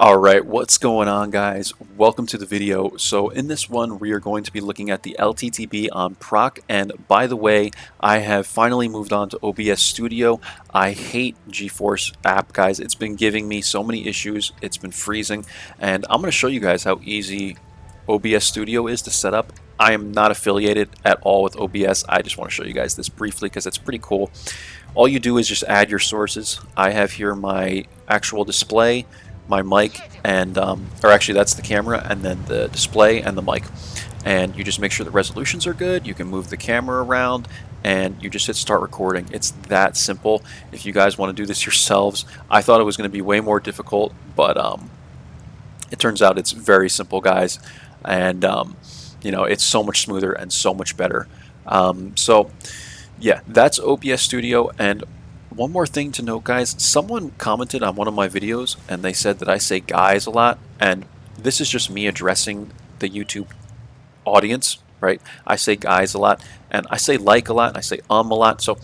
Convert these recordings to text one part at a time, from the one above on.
Alright, what's going on, guys? Welcome to the video. So in this one we are going to be looking at the LTTB on Prok, and by the way, I have finally moved on to OBS Studio. I hate GeForce app, guys. It's been giving me so many issues. It's been freezing, and I'm going to show you guys how easy OBS Studio is to set up. I am not affiliated at all with OBS. I just want to show you guys this briefly because it's pretty cool. All you do is just add your sources. I have here my actual display, my mic, and or actually that's the camera, and then the display and the mic, and you just make sure the resolutions are good. You can move the camera around and you just hit start recording. It's that simple. If you guys want to do this yourselves, I thought it was going to be way more difficult, but it turns out it's very simple, guys, and you know, it's so much smoother and so much better. So yeah, that's OBS Studio. And one more thing to note, guys, someone commented on one of my videos and they said that I say guys a lot, and this is just me addressing the YouTube audience, right? I say guys a lot, and I say like a lot, and I say a lot. So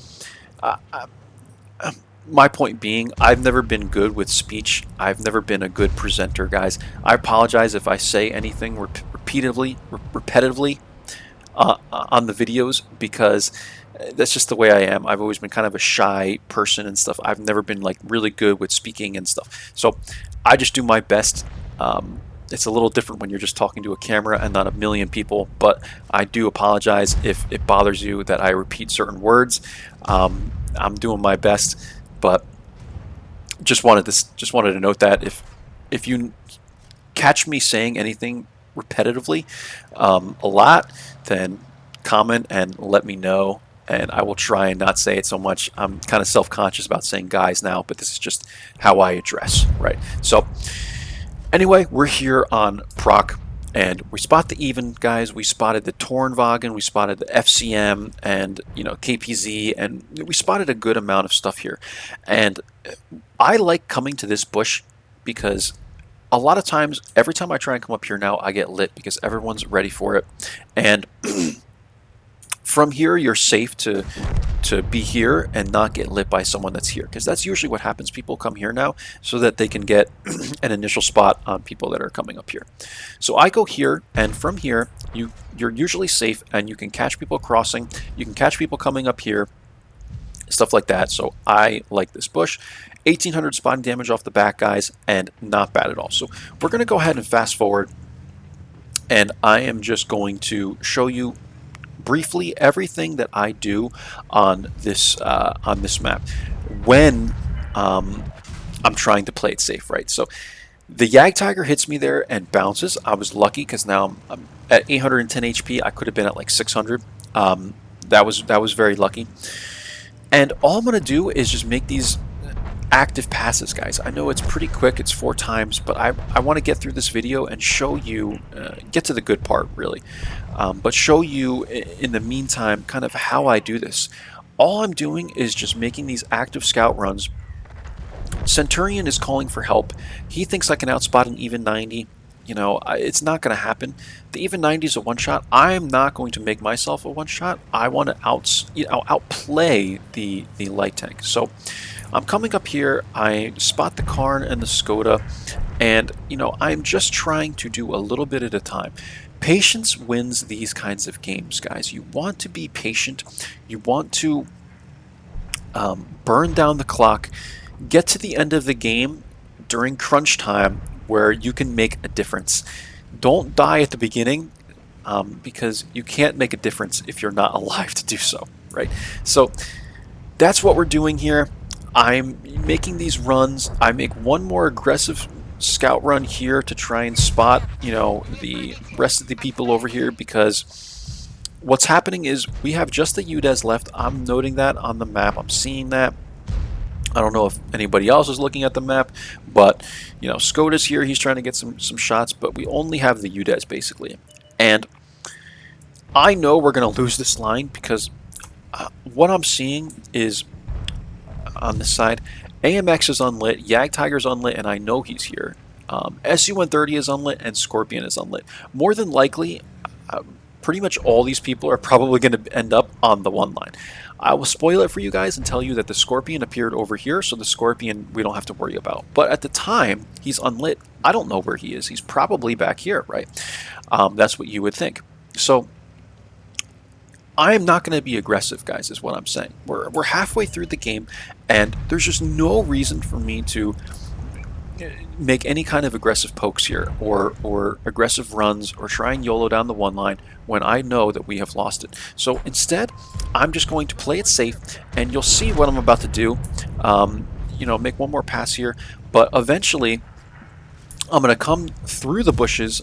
my point being, I've never been good with speech. I've never been a good presenter, guys. I apologize if I say anything repetitively on the videos, because that's just the way I am. I've always been kind of a shy person and stuff. I've never been like really good with speaking and stuff. So I just do my best. It's a little different when you're just talking to a camera and not a million people, but I do apologize if it bothers you that I repeat certain words. I'm doing my best, but just wanted to note that if you catch me saying anything repetitively a lot, then comment and let me know, and I will try and not say it so much. I'm kind of self-conscious about saying guys now, but this is just how I address, right? So anyway, we're here on Prok, and we spot the even, guys. We spotted the Tornwagen, we spotted the FCM, and you know, KPZ, and we spotted a good amount of stuff here. And I like coming to this bush because a lot of times, every time I try and come up here now, I get lit because everyone's ready for it. And from here, you're safe to be here and not get lit by someone that's here, because that's usually what happens. People come here now so that they can get an initial spot on people that are coming up here. So I go here, and from here, you're usually safe, and you can catch people crossing. You can catch people coming up here, stuff like that. So I like this bush. 1800 spotting damage off the back, guys, and not bad at all. So we're going to go ahead and fast forward, and I am just going to show you briefly everything that I do on this map when I'm trying to play it safe, right? So the Jagdtiger hits me there and bounces. I was lucky because now I'm at 810 HP. I could have been at like 600. That was very lucky. And all I'm gonna do is just make these active passes, guys. I know it's pretty quick, it's 4 times, but I want to get through this video and show you, get to the good part really, but show you in the meantime kind of how I do this. All I'm doing is just making these active scout runs. Centurion is calling for help. He thinks I can outspot an even 90. You know, it's not going to happen. The even 90 is a one-shot. I'm not going to make myself a one-shot. I want to outplay the light tank. So I'm coming up here, I spot the Karn and the Skoda, and you know, I'm just trying to do a little bit at a time. Patience wins these kinds of games, guys. You want to be patient. You want to burn down the clock, get to the end of the game during crunch time where you can make a difference. Don't die at the beginning, because you can't make a difference if you're not alive to do so, right? So that's what we're doing here. I'm making these runs. I make one more aggressive scout run here to try and spot, you know, the rest of the people over here, because what's happening is we have just the UDES left. I'm noting that on the map. I'm seeing that. I don't know if anybody else is looking at the map, but you know, Skoda's here. He's trying to get some shots, but we only have the UDES basically. And I know we're going to lose this line because what I'm seeing is on this side, AMX is unlit, Jagdtiger's unlit, and I know he's here. SU-130 is unlit, and Scorpion is unlit. More than likely, pretty much all these people are probably going to end up on the one line. I will spoil it for you guys and tell you that the Scorpion appeared over here, so the Scorpion we don't have to worry about. But at the time, he's unlit. I don't know where he is. He's probably back here, right? That's what you would think. So I am not going to be aggressive, guys, is what I'm saying. We're halfway through the game, and there's just no reason for me to make any kind of aggressive pokes here or aggressive runs or try and YOLO down the one line when I know that we have lost it. So instead, I'm just going to play it safe, and you'll see what I'm about to do. You know, make one more pass here, but eventually I'm going to come through the bushes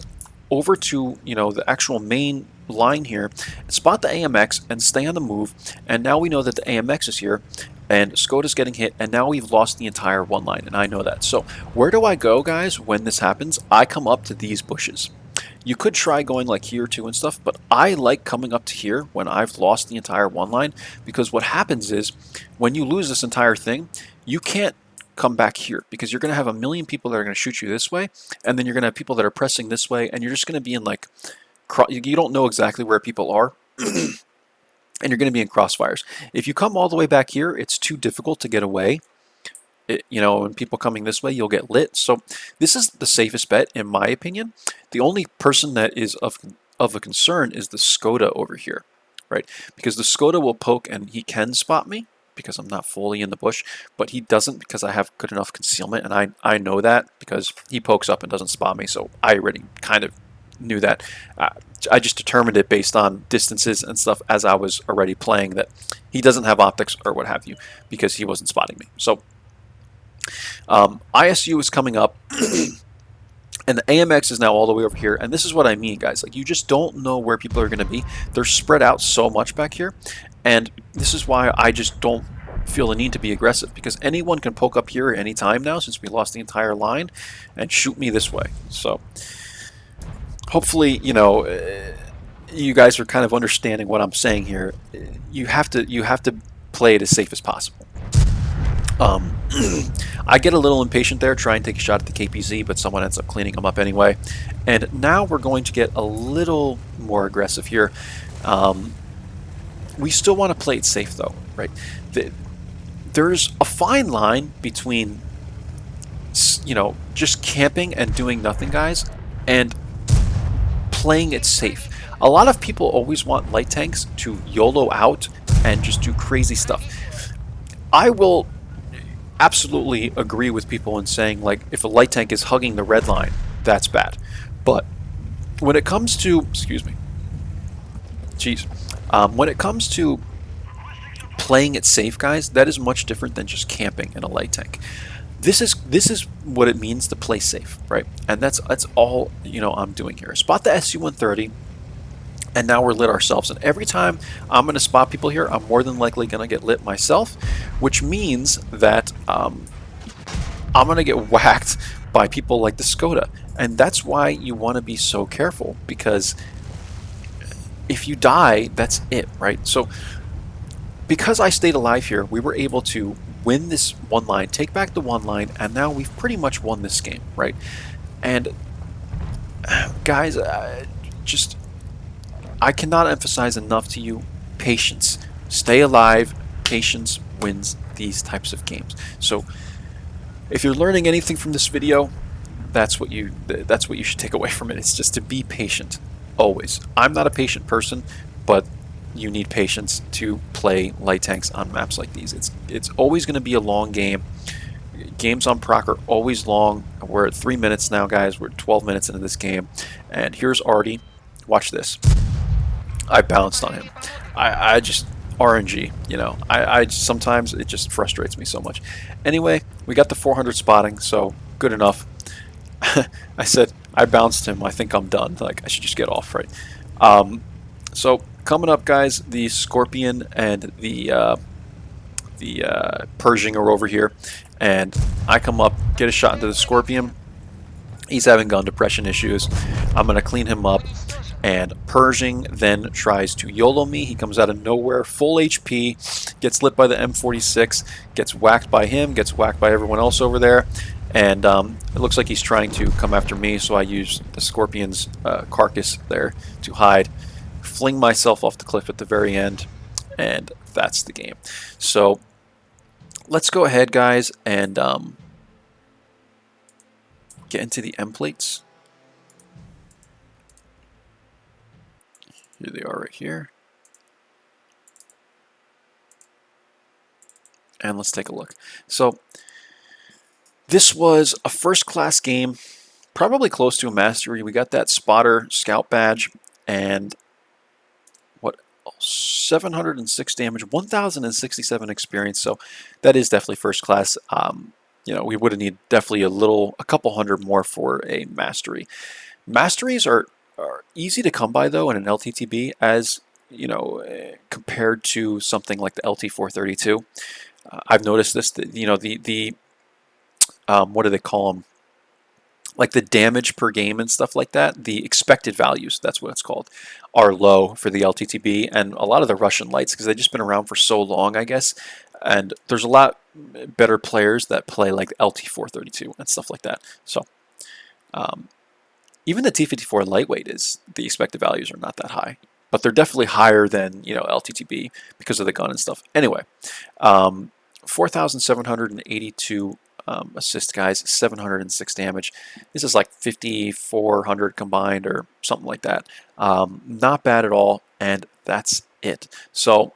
over to, you know, the actual main line here, spot the AMX and stay on the move, and now we know that the AMX is here and Skoda's getting hit, and now we've lost the entire one line, and I know that. So where do I go, guys, when this happens? I come up to these bushes. You could try going like here too and stuff, but I like coming up to here when I've lost the entire one line, because what happens is when you lose this entire thing, you can't come back here because you're going to have a million people that are going to shoot you this way, and then you're going to have people that are pressing this way, and you're just going to be in like, you don't know exactly where people are. And you're going to be in crossfires. If you come all the way back here, it's too difficult to get away. You know, when people coming this way, you'll get lit. So this is the safest bet, in my opinion. The only person that is of a concern is the Skoda over here, right? Because the Skoda will poke and he can spot me because I'm not fully in the bush, but he doesn't because I have good enough concealment, and I know that because he pokes up and doesn't spot me, so I already kind of knew that. I just determined it based on distances and stuff as I was already playing that he doesn't have optics or what have you because he wasn't spotting me. So ISU is coming up and the AMX is now all the way over here, and this is what I mean, guys. Like, you just don't know where people are going to be. They're spread out so much back here, and this is why I just don't feel the need to be aggressive, because anyone can poke up here at any time now since we lost the entire line and shoot me this way. So hopefully, you know, you guys are kind of understanding what I'm saying here. You have to play it as safe as possible. I get a little impatient there, try and take a shot at the KPZ, but someone ends up cleaning them up anyway. And now we're going to get a little more aggressive here. We still want to play it safe, though, right? There's a fine line between, you know, just camping and doing nothing, guys, and playing it safe. A lot of people always want light tanks to YOLO out and just do crazy stuff. I will absolutely agree with people in saying, like, if a light tank is hugging the red line, that's bad. But when it comes to, excuse me, when it comes to playing it safe, guys, that is much different than just camping in a light tank. This is what it means to play safe, right? And that's all, you know, I'm doing here. Spot the SU-130, and now we're lit ourselves. And every time I'm going to spot people here, I'm more than likely going to get lit myself, which means that I'm going to get whacked by people like the Skoda. And that's why you want to be so careful, because if you die, that's it, right? So because I stayed alive here, we were able to win this one line, take back the one line, and now we've pretty much won this game, right? And guys, I cannot emphasize enough to you, patience. Stay alive. Patience wins these types of games. So if you're learning anything from this video, that's what you should take away from it. It's just to be patient, always. I'm not a patient person, but you need patience to play light tanks on maps like these. It's always going to be a long game. Games on Prok are always long. We're at 3 minutes now, guys. We're 12 minutes into this game, and here's Artie. Watch this. I bounced on him. I just RNG, you know. I sometimes it just frustrates me so much. Anyway, we got the 400 spotting, so good enough. I said I bounced him. I think I'm done. Like, I should just get off, right? So coming up, guys, the Scorpion and the Pershing are over here, and I come up, get a shot into the Scorpion. He's having gun depression issues. I'm gonna clean him up, and Pershing then tries to YOLO me. He comes out of nowhere, full HP, gets lit by the M46, gets whacked by him, gets whacked by everyone else over there, and it looks like he's trying to come after me, so I use the Scorpion's carcass there to hide, fling myself off the cliff at the very end, and that's the game. So let's go ahead, guys, and get into the emplates. Here they are right here. And let's take a look. So this was a first class game, probably close to a mastery. We got that spotter scout badge and what, 706 damage, 1067 experience. So that is definitely first class. You know, we would have needed definitely a couple hundred more for a mastery. Masteries are easy to come by though in an LTTB, as you know, compared to something like the LT432. I've noticed this, that, you know, the what do they call them? Like the damage per game and stuff like that, the expected values, that's what it's called, are low for the LTTB and a lot of the Russian lights, because they've just been around for so long, I guess. And there's a lot better players that play like LT432 and stuff like that. So even the T54 lightweight, is the expected values are not that high, but they're definitely higher than, you know, LTTB because of the gun and stuff. Anyway, 4,782 assist, guys, 706 damage. This is like 5,400 combined or something like that. Not bad at all, and that's it. So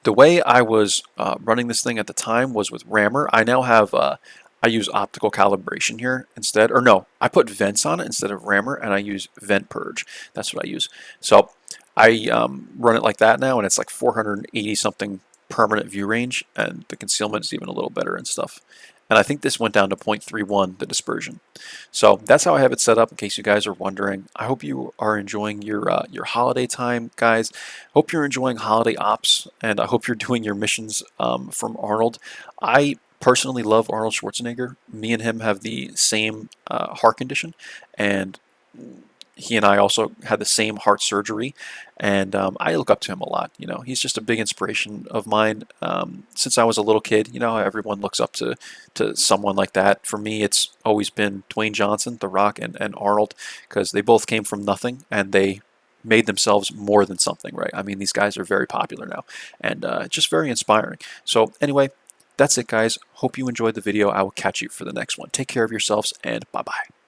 the way I was running this thing at the time was with rammer. I now have I use optical calibration here instead, or no, I put vents on it instead of rammer, and I use vent purge. That's what I use. So I run it like that now, and it's like 480 something permanent view range, and the concealment is even a little better and stuff. And I think this went down to 0.31, the dispersion. So that's how I have it set up, in case you guys are wondering. I hope you are enjoying your holiday time, guys. Hope you're enjoying holiday ops, and I hope you're doing your missions from Arnold. I personally love Arnold Schwarzenegger. Me and him have the same heart condition, and he and I also had the same heart surgery, and I look up to him a lot. You know, he's just a big inspiration of mine since I was a little kid. You know, everyone looks up to someone like that. For me, it's always been Dwayne Johnson, The Rock, and Arnold, because they both came from nothing and they made themselves more than something, right? I mean, these guys are very popular now, and just very inspiring. So anyway, that's it, guys. Hope you enjoyed the video. I will catch you for the next one. Take care of yourselves, and bye-bye.